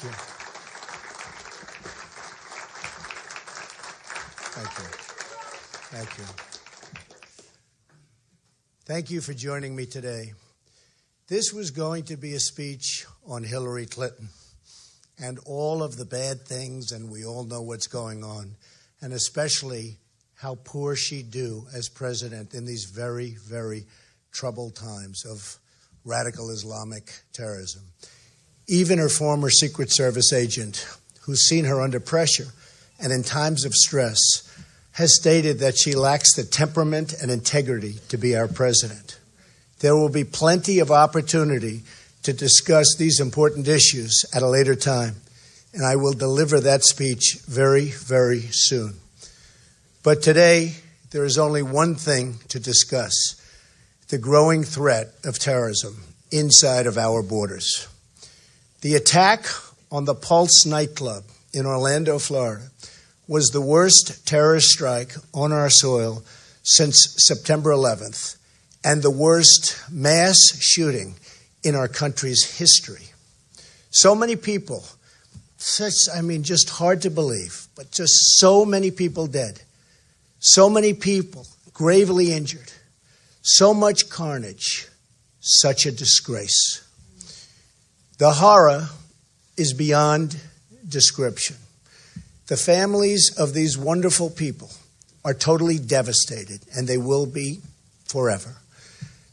Thank you. Thank you. Thank you. Thank you for joining me today. This was going to be a speech on Hillary Clinton and all of the bad things, and we all know what's going on, and especially how poor she'd do as president in these very, very troubled times of radical Islamic terrorism. Even her former Secret Service agent, who's seen her under pressure and in times of stress, has stated that she lacks the temperament and integrity to be our president. There will be plenty of opportunity to discuss these important issues at a later time, and I will deliver that speech very, very soon. But today, there is only one thing to discuss: the growing threat of terrorism inside of our borders. The attack on the Pulse nightclub in Orlando, Florida, was the worst terrorist strike on our soil since September 11th, and the worst mass shooting in our country's history. So many people, just hard to believe, but just so many people dead, so many people gravely injured, so much carnage, such a disgrace. The horror is beyond description. The families of these wonderful people are totally devastated, and they will be forever.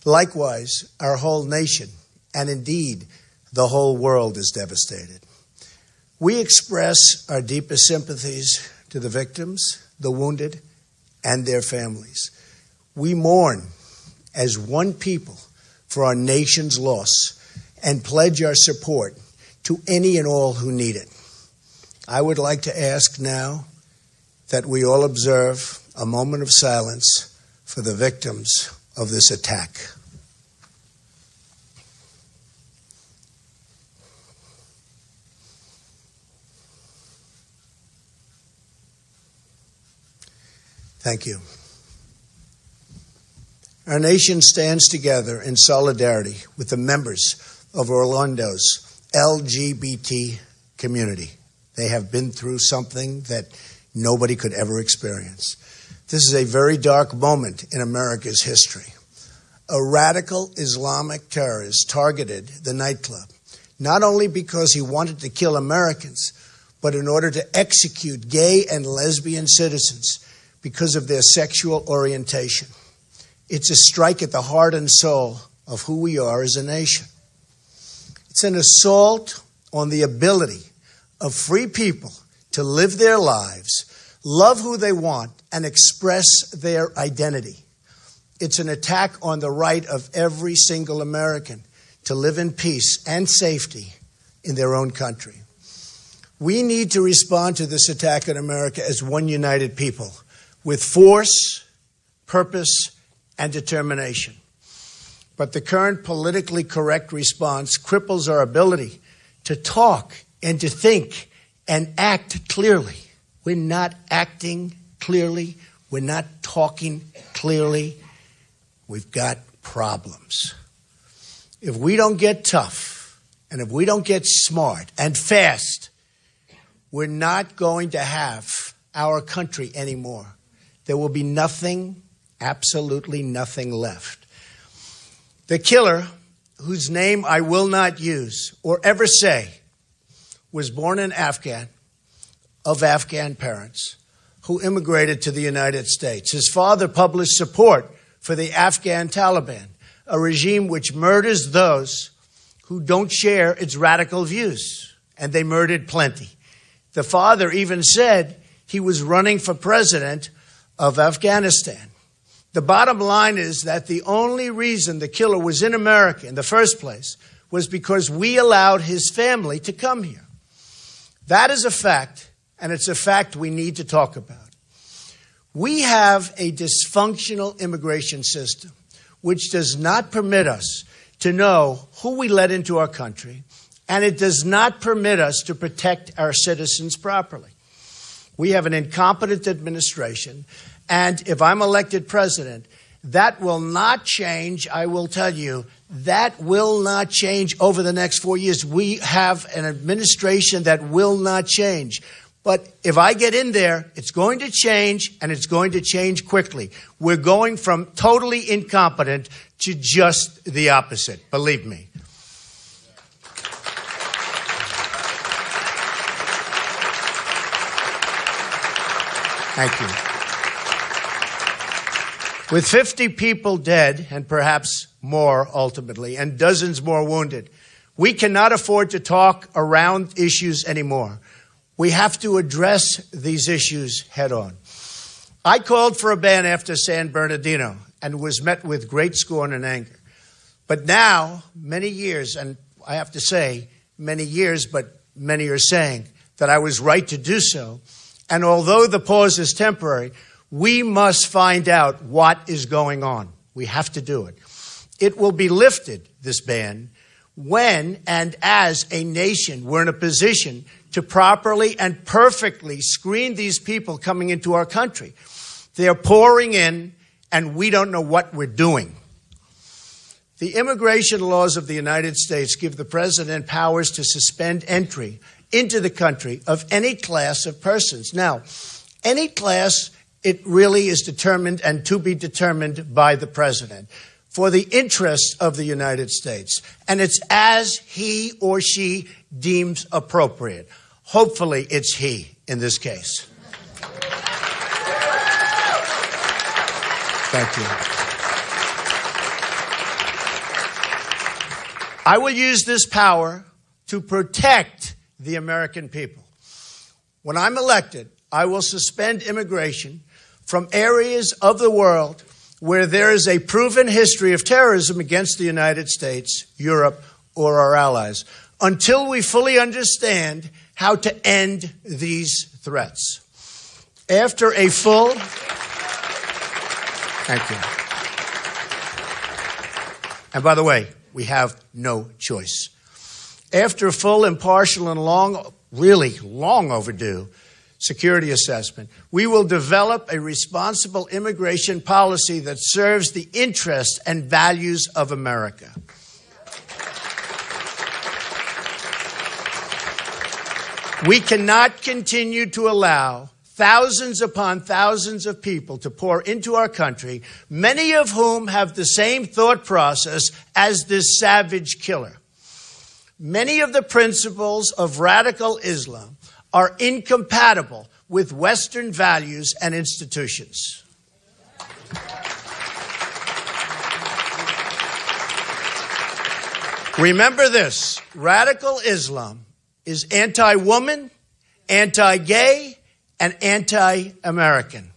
Likewise, our whole nation, and indeed the whole world, is devastated. We express our deepest sympathies to the victims, the wounded, and their families. We mourn as one people for our nation's loss and pledge our support to any and all who need it. I would like to ask now that we all observe a moment of silence for the victims of this attack. Thank you. Our nation stands together in solidarity with the members of Orlando's LGBT community. They have been through something that nobody could ever experience. This is a very dark moment in America's history. A radical Islamic terrorist targeted the nightclub, not only because he wanted to kill Americans, but in order to execute gay and lesbian citizens because of their sexual orientation. It's a strike at the heart and soul of who we are as a nation. It's an assault on the ability of free people to live their lives, love who they want, and express their identity. It's an attack on the right of every single American to live in peace and safety in their own country. We need to respond to this attack on America as one united people, with force, purpose, and determination. But the current politically correct response cripples our ability to talk and to think and act clearly. We're not acting clearly. We're not talking clearly. We've got problems. If we don't get tough and if we don't get smart and fast, we're not going to have our country anymore. There will be nothing, absolutely nothing left. The killer, whose name I will not use or ever say, was born in Afghan, of Afghan parents, who immigrated to the United States. His father published support for the Afghan Taliban, a regime which murders those who don't share its radical views, and they murdered plenty. The father even said he was running for president of Afghanistan. The bottom line is that the only reason the killer was in America in the first place was because we allowed his family to come here. That is a fact, and it's a fact we need to talk about. We have a dysfunctional immigration system which does not permit us to know who we let into our country, and it does not permit us to protect our citizens properly. We have an incompetent administration, and if I'm elected president, That will not change, I will tell you. That will not change over the next 4 years. We have an administration that will not change. But if I get in there, it's going to change, and it's going to change quickly. We're going from totally incompetent to just the opposite, believe me. Thank you. With 50 people dead, and perhaps more ultimately, and dozens more wounded, we cannot afford to talk around issues anymore. We have to address these issues head on. I called for a ban after San Bernardino and was met with great scorn and anger. But now, many years, and I have to say many years, but many are saying that I was right to do so. And although the pause is temporary, we must find out what is going on. We have to do it. It will be lifted, this ban, when and as a nation we're in a position to properly and perfectly screen these people coming into our country. They're pouring in, and we don't know what we're doing. The immigration laws of the United States give the president powers to suspend entry into the country of any class of persons. Now, any class, it really is determined and to be determined by the president for the interests of the United States. And it's as he or she deems appropriate. Hopefully, it's he in this case. Thank you. I will use this power to protect the American people. When I'm elected, I will suspend immigration from areas of the world where there is a proven history of terrorism against the United States, Europe, or our allies, until we fully understand how to end these threats. After a full... Thank you. And by the way, we have no choice. After a full, impartial, and really long overdue security assessment, we will develop a responsible immigration policy that serves the interests and values of America. We cannot continue to allow thousands upon thousands of people to pour into our country, many of whom have the same thought process as this savage killer. Many of the principles of radical Islam are incompatible with Western values and institutions. Remember this, radical Islam is anti-woman, anti-gay, and anti-American.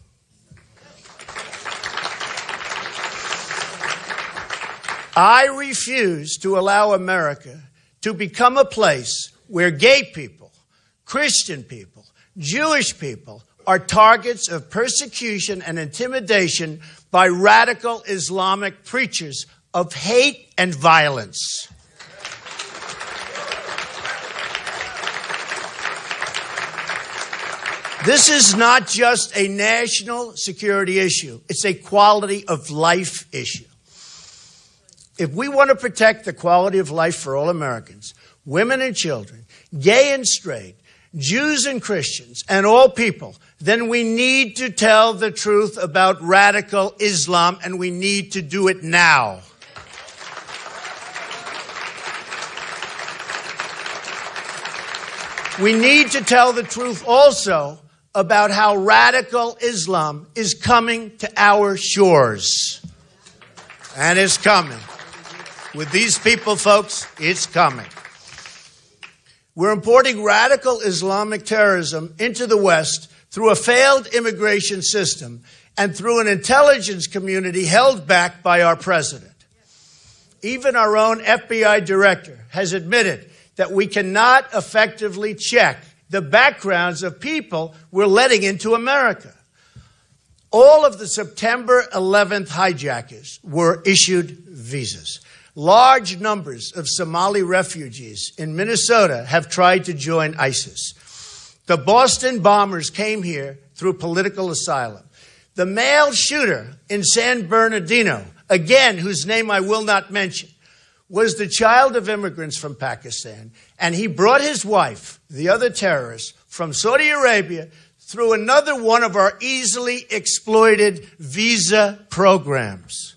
I refuse to allow America to become a place where gay people, Christian people, Jewish people are targets of persecution and intimidation by radical Islamic preachers of hate and violence. This is not just a national security issue. It's a quality of life issue. If we want to protect the quality of life for all Americans, women and children, gay and straight, Jews and Christians, and all people, then we need to tell the truth about radical Islam, and we need to do it now. We need to tell the truth also about how radical Islam is coming to our shores. And it's coming. With these people, folks, it's coming. We're importing radical Islamic terrorism into the West through a failed immigration system and through an intelligence community held back by our president. Even our own FBI director has admitted that we cannot effectively check the backgrounds of people we're letting into America. All of the September 11th hijackers were issued visas. Large numbers of Somali refugees in Minnesota have tried to join ISIS. The Boston bombers came here through political asylum. The male shooter in San Bernardino, again, whose name I will not mention, was the child of immigrants from Pakistan, and he brought his wife, the other terrorist, from Saudi Arabia through another one of our easily exploited visa programs.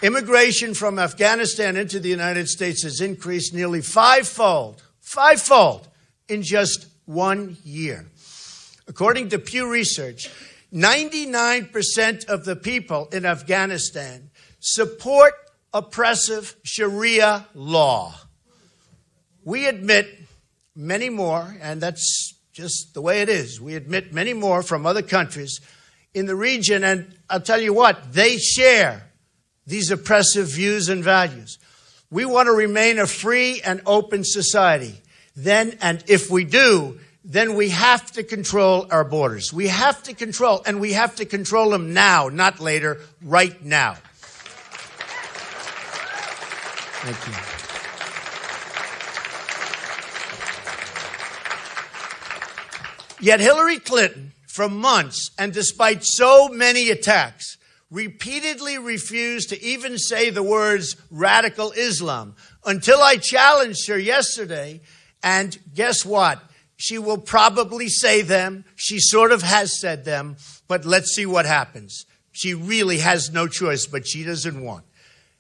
Immigration from Afghanistan into the United States has increased nearly fivefold in just 1 year. According to Pew Research, 99% of the people in Afghanistan support oppressive Sharia law. We admit many more, and that's just the way it is. We admit many more from other countries in the region, and I'll tell you what, they share these oppressive views and values. We want to remain a free and open society. Then, and if we do, then we have to control our borders. We have to control, and we have to control them now, not later, right now. Thank you. Yet Hillary Clinton, for months, and despite so many attacks, repeatedly refused to even say the words radical Islam until I challenged her yesterday, and guess what? She will probably say them. She sort of has said them, but let's see what happens. She really has no choice, but she doesn't want.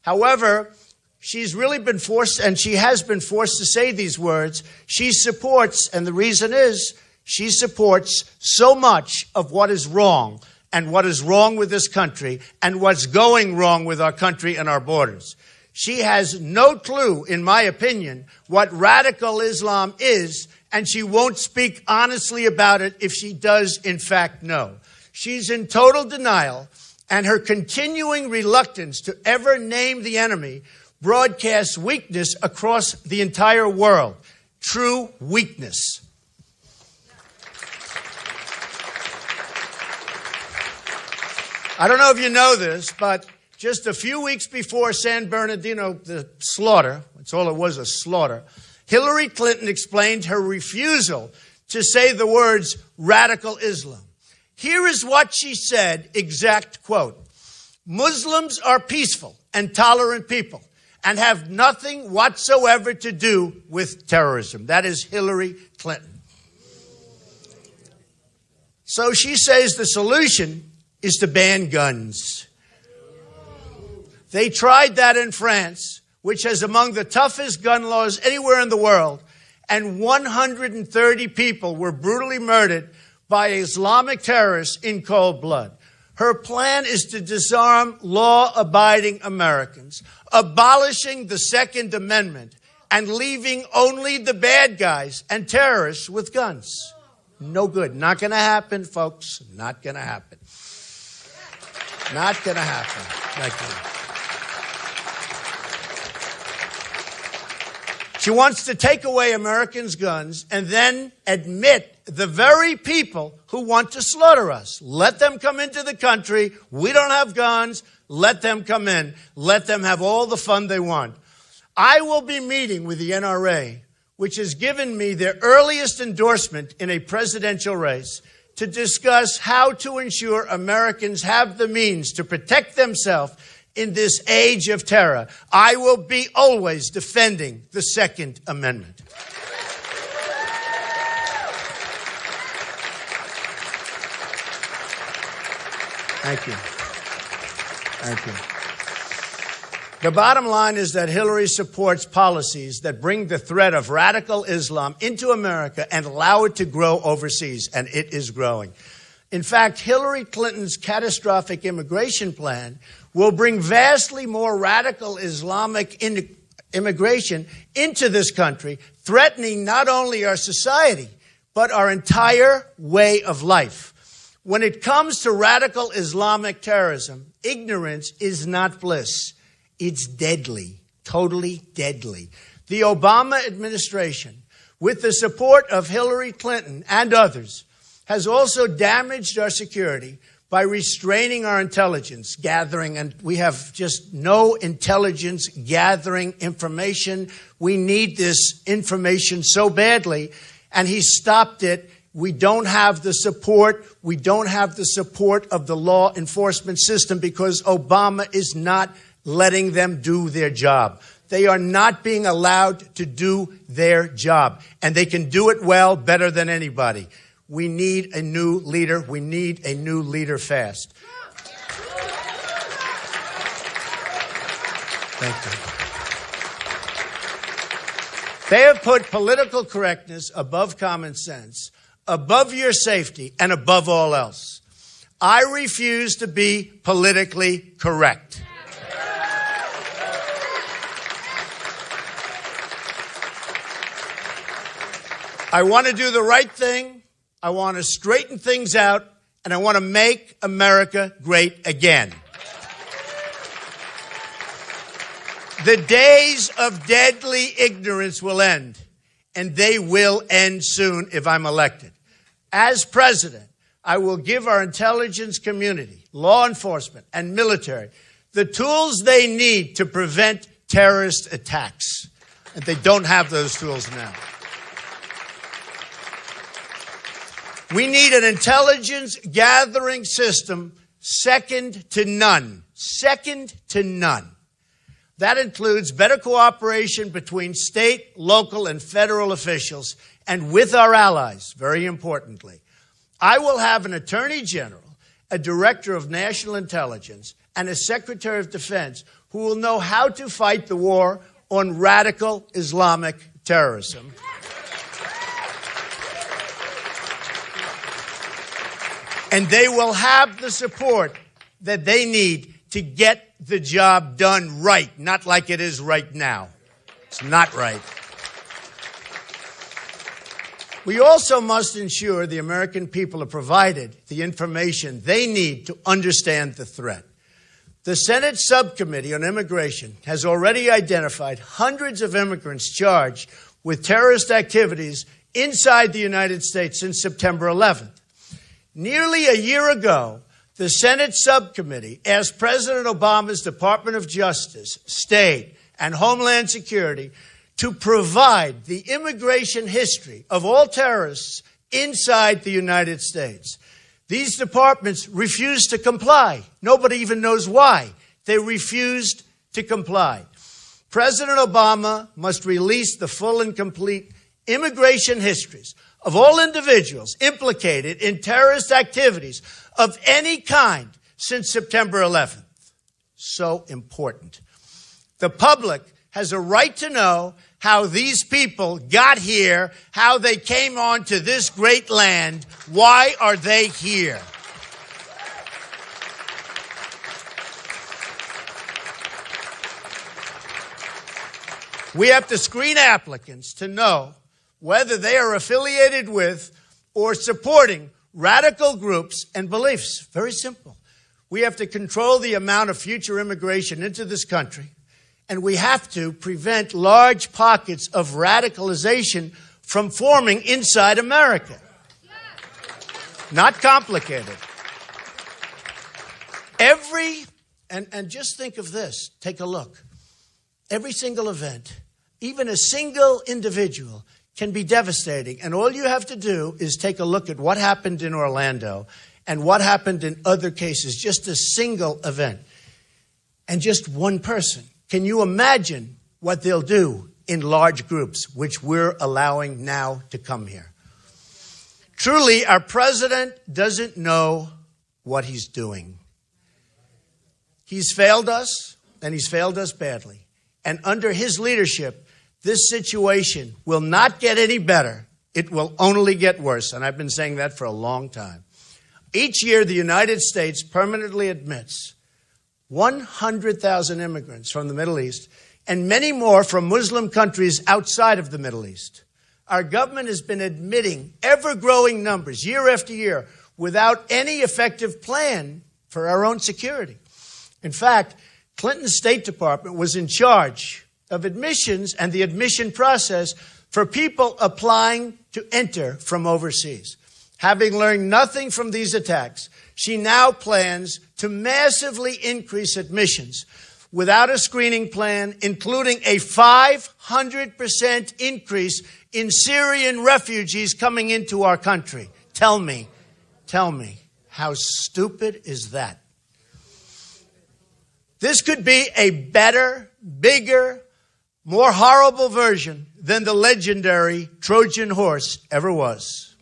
However, she's really been forced, and she has been forced to say these words. She supports, and the reason is, she supports so much of what is wrong, and what is wrong with this country, and what's going wrong with our country and our borders. She has no clue, in my opinion, what radical Islam is, and she won't speak honestly about it if she does, in fact, know. She's in total denial, and her continuing reluctance to ever name the enemy broadcasts weakness across the entire world. True weakness. I don't know if you know this, but just a few weeks before San Bernardino, the slaughter, that's all it was, a slaughter, Hillary Clinton explained her refusal to say the words radical Islam. Here is what she said, exact quote: Muslims are peaceful and tolerant people and have nothing whatsoever to do with terrorism. That is Hillary Clinton. So she says the solution is to ban guns. They tried that in France, which has among the toughest gun laws anywhere in the world, and 130 people were brutally murdered by Islamic terrorists in cold blood. Her plan is to disarm law-abiding Americans, abolishing the Second Amendment, and leaving only the bad guys and terrorists with guns. No good. Not going to happen, folks. Not going to happen. Not going to happen. Thank you. She wants to take away Americans' guns and then admit the very people who want to slaughter us. Let them come into the country. We don't have guns. Let them come in. Let them have all the fun they want. I will be meeting with the NRA, which has given me their earliest endorsement in a presidential race, to discuss how to ensure Americans have the means to protect themselves in this age of terror. I will be always defending the Second Amendment. Thank you. Thank you. The bottom line is that Hillary supports policies that bring the threat of radical Islam into America and allow it to grow overseas, and it is growing. In fact, Hillary Clinton's catastrophic immigration plan will bring vastly more radical Islamic immigration into this country, threatening not only our society, but our entire way of life. When it comes to radical Islamic terrorism, ignorance is not bliss. It's deadly, totally deadly. The Obama administration, with the support of Hillary Clinton and others, has also damaged our security by restraining our intelligence gathering, and we have just no intelligence gathering information. We need this information so badly, and he stopped it We don't have the support. We don't have the support of the law enforcement system because Obama is not letting them do their job. They are not being allowed to do their job, and they can do it well, better than anybody. We need a new leader. We need a new leader fast. Thank you. They have put political correctness above common sense, above your safety, and above all else. I refuse to be politically correct. I want to do the right thing. I want to straighten things out, and I want to make America great again. The days of deadly ignorance will end, and they will end soon if I'm elected. As president, I will give our intelligence community, law enforcement, and military the tools they need to prevent terrorist attacks. And they don't have those tools now. We need an intelligence gathering system second to none. Second to none. That includes better cooperation between state, local, and federal officials and with our allies, very importantly. I will have an attorney general, a director of national intelligence, and a secretary of defense who will know how to fight the war on radical Islamic terrorism. And they will have the support that they need to get the job done right, not like it is right now. It's not right. We also must ensure the American people are provided the information they need to understand the threat. The Senate Subcommittee on Immigration has already identified hundreds of immigrants charged with terrorist activities inside the United States since September 11th. Nearly a year ago, the Senate Subcommittee asked President Obama's Department of Justice, State, and Homeland Security to provide the immigration history of all terrorists inside the United States. These departments refused to comply. Nobody even knows why. They refused to comply. President Obama must release the full and complete immigration histories of all individuals implicated in terrorist activities of any kind since September 11th. So important. The public has a right to know how these people got here, how they came onto this great land. Why are they here? We have to screen applicants to know whether they are affiliated with or supporting radical groups and beliefs. Very simple. We have to control the amount of future immigration into this country, and we have to prevent large pockets of radicalization from forming inside America. Not complicated. And just think of this. Take a look. Every single event, even a single individual, can be devastating. And all you have to do is take a look at what happened in Orlando and what happened in other cases, just a single event. And just one person. Can you imagine what they'll do in large groups, which we're allowing now to come here? Truly, our president doesn't know what he's doing. He's failed us, and he's failed us badly. And under his leadership, this situation will not get any better. It will only get worse. And I've been saying that for a long time. Each year, the United States permanently admits 100,000 immigrants from the Middle East and many more from Muslim countries outside of the Middle East. Our government has been admitting ever-growing numbers year after year without any effective plan for our own security. In fact, Clinton's State Department was in charge of admissions and the admission process for people applying to enter from overseas. Having learned nothing from these attacks, she now plans to massively increase admissions without a screening plan, including a 500% increase in Syrian refugees coming into our country. Tell me, how stupid is that? This could be a better, bigger, more horrible version than the legendary Trojan horse ever was.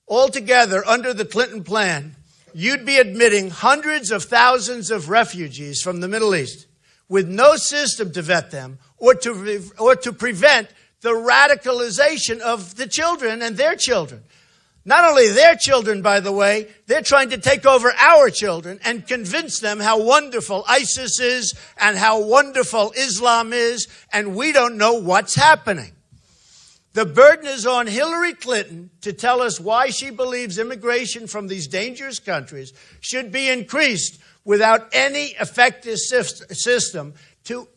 Altogether, under the Clinton plan, you'd be admitting hundreds of thousands of refugees from the Middle East with no system to vet them or to prevent the radicalization of the children and their children. Not only their children, by the way, they're trying to take over our children and convince them how wonderful ISIS is and how wonderful Islam is, and we don't know what's happening. The burden is on Hillary Clinton to tell us why she believes immigration from these dangerous countries should be increased without any effective system to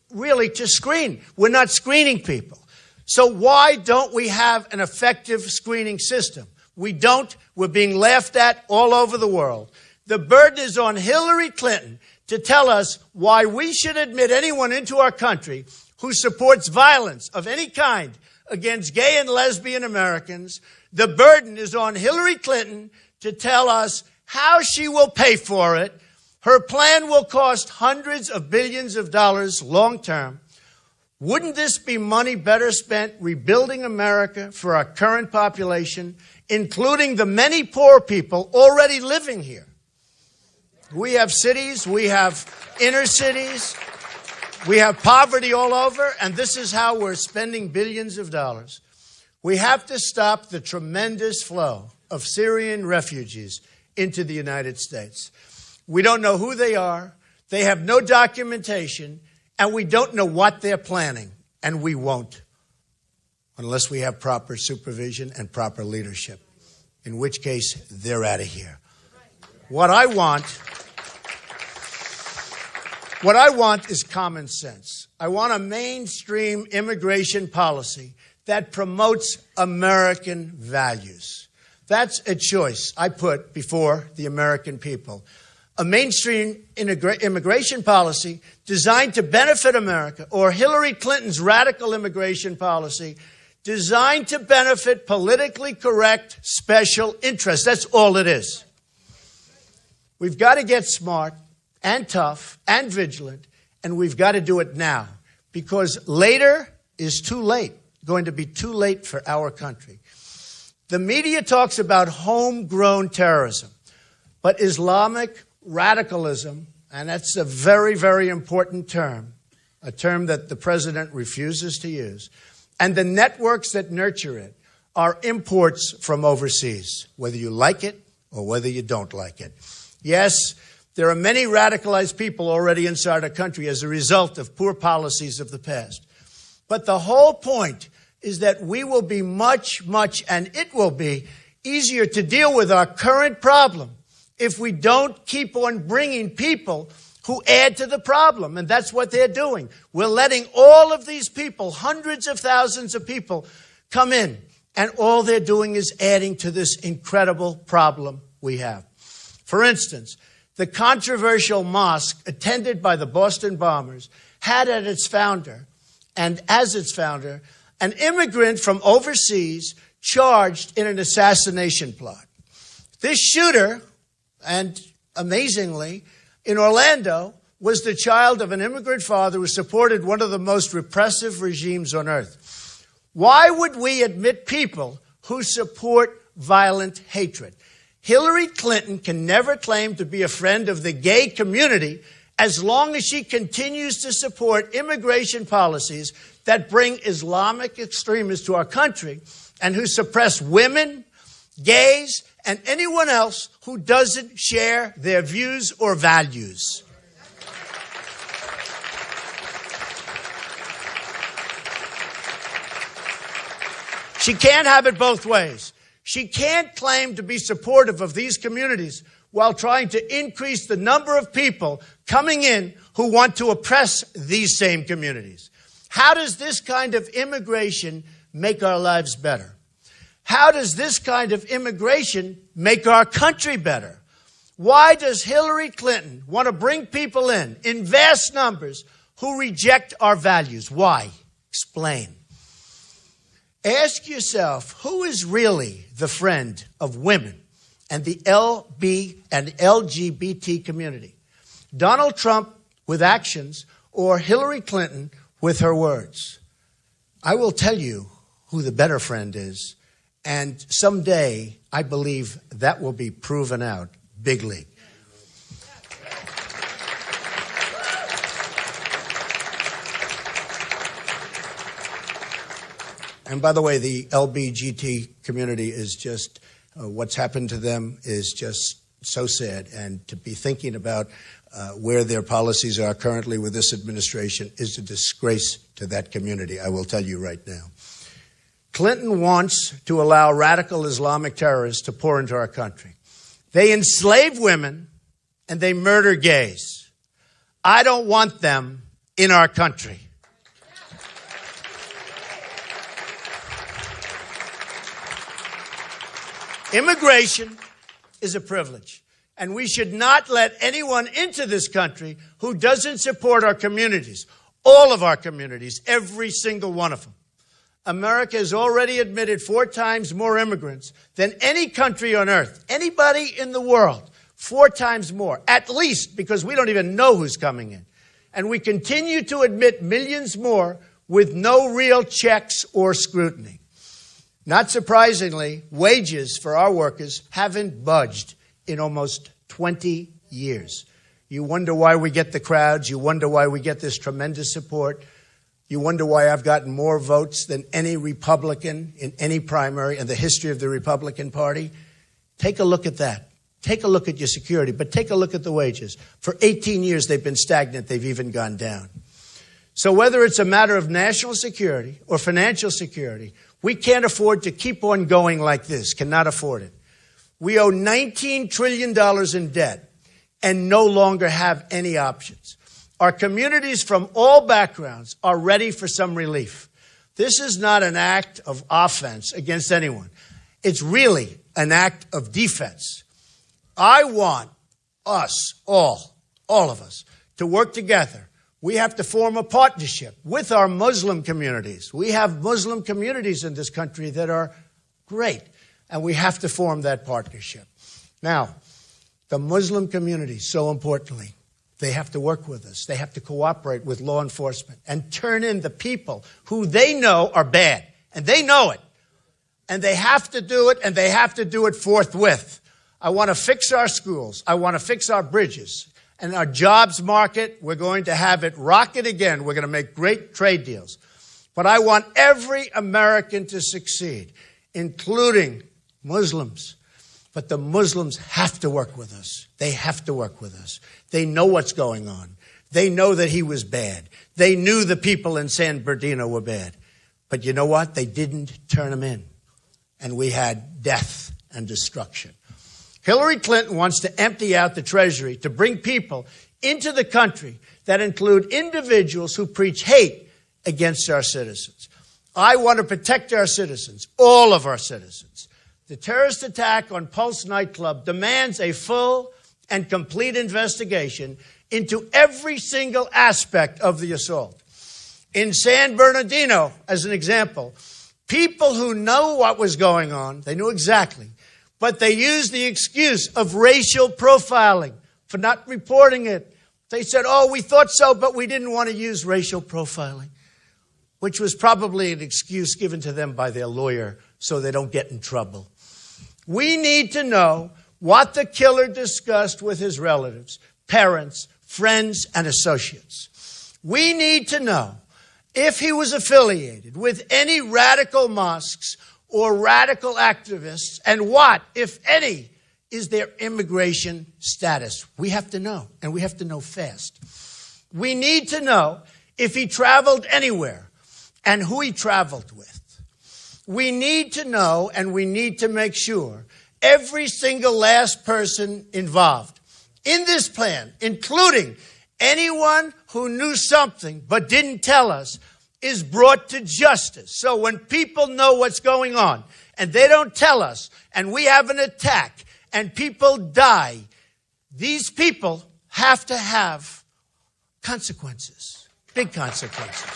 screen. We're not screening people. So why don't we have an effective screening system? We don't. We're being laughed at all over the world. The burden is on Hillary Clinton to tell us why we should admit anyone into our country who supports violence of any kind against gay and lesbian Americans. The burden is on Hillary Clinton to tell us how she will pay for it. Her plan will cost hundreds of billions of dollars long term. Wouldn't this be money better spent rebuilding America for our current population, including the many poor people already living here? We have cities, we have inner cities, we have poverty all over, and this is how we're spending billions of dollars. We have to stop the tremendous flow of Syrian refugees into the United States. We don't know who they are, they have no documentation, and we don't know what they're planning, and we won't unless we have proper supervision and proper leadership, in which case they're out of here. What I want is common sense. I want a mainstream immigration policy that promotes American values. That's a choice I put before the American people. A mainstream immigration policy designed to benefit America, or Hillary Clinton's radical immigration policy designed to benefit politically correct special interests. That's all it is. We've got to get smart and tough and vigilant, and we've got to do it now, because later is too late, going to be too late for our country. The media talks about homegrown terrorism, but Islamic radicalism, and that's a very, very important term, a term that the president refuses to use, and the networks that nurture it are imports from overseas, whether you like it or whether you don't like it. Yes, there are many radicalized people already inside our country as a result of poor policies of the past. But the whole point is that we will be much, and it will be easier to deal with our current problem if we don't keep on bringing people who add to the problem. And that's what they're doing. We're letting all of these people, hundreds of thousands of people, come in. And all they're doing is adding to this incredible problem we have. For instance, the controversial mosque attended by the Boston bombers had at its founder, and as its founder, an immigrant from overseas charged in an assassination plot. This shooter, and amazingly, in Orlando, was the child of an immigrant father who supported one of the most repressive regimes on earth. Why would we admit people who support violent hatred? Hillary Clinton can never claim to be a friend of the gay community as long as she continues to support immigration policies that bring Islamic extremists to our country and who suppress women, gays, and anyone else who doesn't share their views or values. She can't have it both ways. She can't claim to be supportive of these communities while trying to increase the number of people coming in who want to oppress these same communities. How does this kind of immigration make our lives better? How does this kind of immigration make our country better? Why does Hillary Clinton want to bring people in vast numbers, who reject our values? Why? Explain. Ask yourself, who is really the friend of women and the LB and LGBT community? Donald Trump with actions or Hillary Clinton with her words? I will tell you who the better friend is, and someday I believe that will be proven out big league. And by the way, the LGBT community is just, what's happened to them is just so sad. And to be thinking about where their policies are currently with this administration is a disgrace to that community, I will tell you right now. Clinton wants to allow radical Islamic terrorists to pour into our country. They enslave women and they murder gays. I don't want them in our country. Immigration is a privilege, and we should not let anyone into this country who doesn't support our communities, all of our communities, every single one of them. America has already admitted 4 times more immigrants than any country on earth, anybody in the world, 4 times more, at least, because we don't even know who's coming in. And we continue to admit millions more with no real checks or scrutiny. Not surprisingly, wages for our workers haven't budged in almost 20 years. You wonder why we get the crowds. You wonder why we get this tremendous support. You wonder why I've gotten more votes than any Republican in any primary in the history of the Republican Party. Take a look at that. Take a look at your security, but take a look at the wages. For 18 years, they've been stagnant. They've even gone down. So whether it's a matter of national security or financial security, we can't afford to keep on going like this, cannot afford it. We owe $19 trillion in debt and no longer have any options. Our communities from all backgrounds are ready for some relief. This is not an act of offense against anyone. It's really an act of defense. I want us, all of us, to work together. We have to form a partnership with our Muslim communities. We have Muslim communities in this country that are great, and we have to form that partnership. Now, the Muslim community, so importantly, they have to work with us. They have to cooperate with law enforcement and turn in the people who they know are bad, and they know it. And they have to do it, and they have to do it forthwith. I want to fix our schools. I want to fix our bridges. And our jobs market, we're going to have it rocket again. We're going to make great trade deals. But I want every American to succeed, including Muslims. But the Muslims have to work with us. They have to work with us. They know what's going on. They know that he was bad. They knew the people in San Bernardino were bad. But you know what? They didn't turn them in. And we had death and destruction. Hillary Clinton wants to empty out the Treasury to bring people into the country that include individuals who preach hate against our citizens. I want to protect our citizens, all of our citizens. The terrorist attack on Pulse nightclub demands a full and complete investigation into every single aspect of the assault. In San Bernardino, as an example, people who know what was going on, they knew exactly, but they used the excuse of racial profiling for not reporting it. They said, oh, we thought so, but we didn't want to use racial profiling, which was probably an excuse given to them by their lawyer so they don't get in trouble. We need to know what the killer discussed with his relatives, parents, friends, and associates. We need to know if he was affiliated with any radical mosques or radical activists, and what, if any, is their immigration status. We have to know, and we have to know fast. We need to know if he traveled anywhere and who he traveled with. We need to know, and we need to make sure every single last person involved in this plan, including anyone who knew something but didn't tell us, is brought to justice. So when people know what's going on and they don't tell us and we have an attack and people die, These people have to have consequences, big consequences.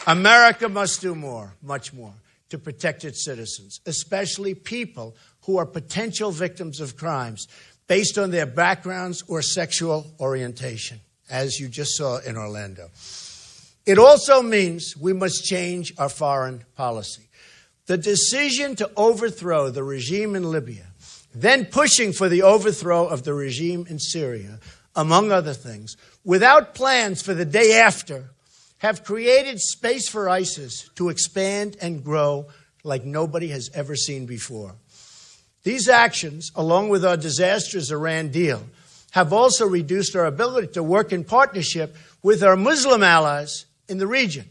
America must do more, much more, to protect its citizens, especially people who are potential victims of crimes based on their backgrounds or sexual orientation, as you just saw in Orlando. It also means we must change our foreign policy. The decision to overthrow the regime in Libya, then pushing for the overthrow of the regime in Syria, among other things, without plans for the day after, have created space for ISIS to expand and grow like nobody has ever seen before. These actions, along with our disastrous Iran deal, have also reduced our ability to work in partnership with our Muslim allies in the region.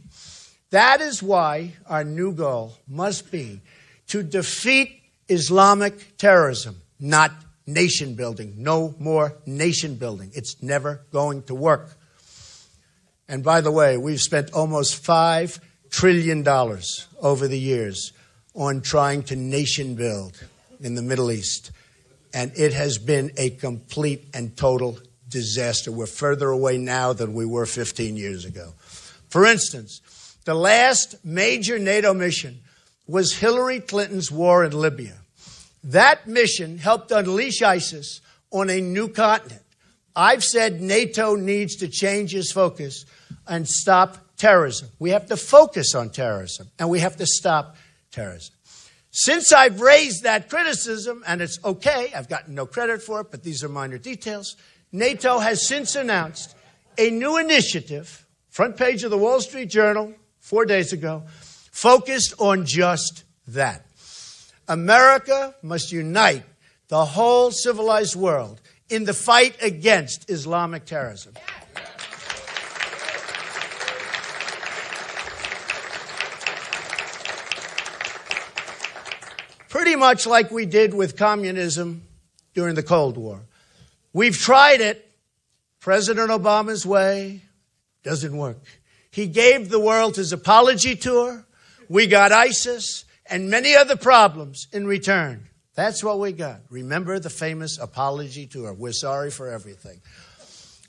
That is why our new goal must be to defeat Islamic terrorism, not nation building. No more nation building. It's never going to work. And by the way, we've spent almost $5 trillion over the years on trying to nation build in the Middle East. And it has been a complete and total disaster. We're further away now than we were 15 years ago. For instance, the last major NATO mission was Hillary Clinton's war in Libya. That mission helped unleash ISIS on a new continent. I've said NATO needs to change its focus and stop terrorism. We have to focus on terrorism, and we have to stop terrorism. Since I've raised that criticism, and it's okay, I've gotten no credit for it, but these are minor details, NATO has since announced a new initiative, front page of the Wall Street Journal 4 days ago, focused on just that. America must unite the whole civilized world in the fight against Islamic terrorism. Pretty much like we did with communism during the Cold War. We've tried it. President Obama's way doesn't work. He gave the world his apology tour. We got ISIS and many other problems in return. That's what we got. Remember the famous apology tour. We're sorry for everything.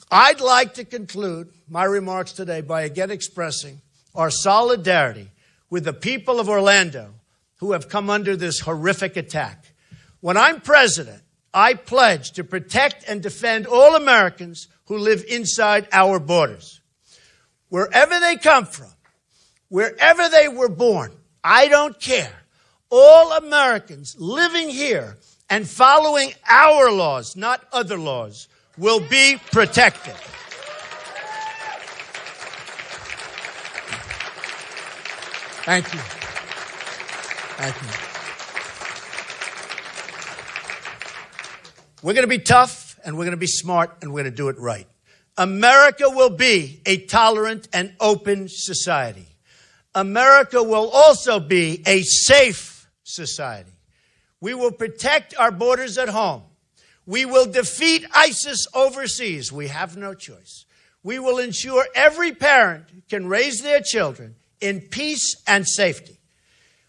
I'd like to conclude my remarks today by again expressing our solidarity with the people of Orlando who have come under this horrific attack. When I'm president, I pledge to protect and defend all Americans who live inside our borders. Wherever they come from, wherever they were born, I don't care. All Americans living here and following our laws, not other laws, will be protected. Thank you. Thank you. We're going to be tough, and we're going to be smart, and we're going to do it right. America will be a tolerant and open society. America will also be a safe society. We will protect our borders at home. We will defeat ISIS overseas. We have no choice. We will ensure every parent can raise their children in peace and safety.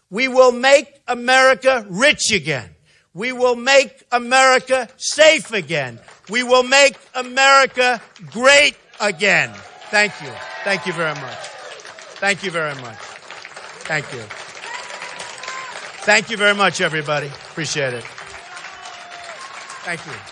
We will make America rich again. We will make America safe again. We will make America great again. Thank you. Thank you very much. Thank you very much. Thank you. Thank you very much, everybody. Appreciate it. Thank you.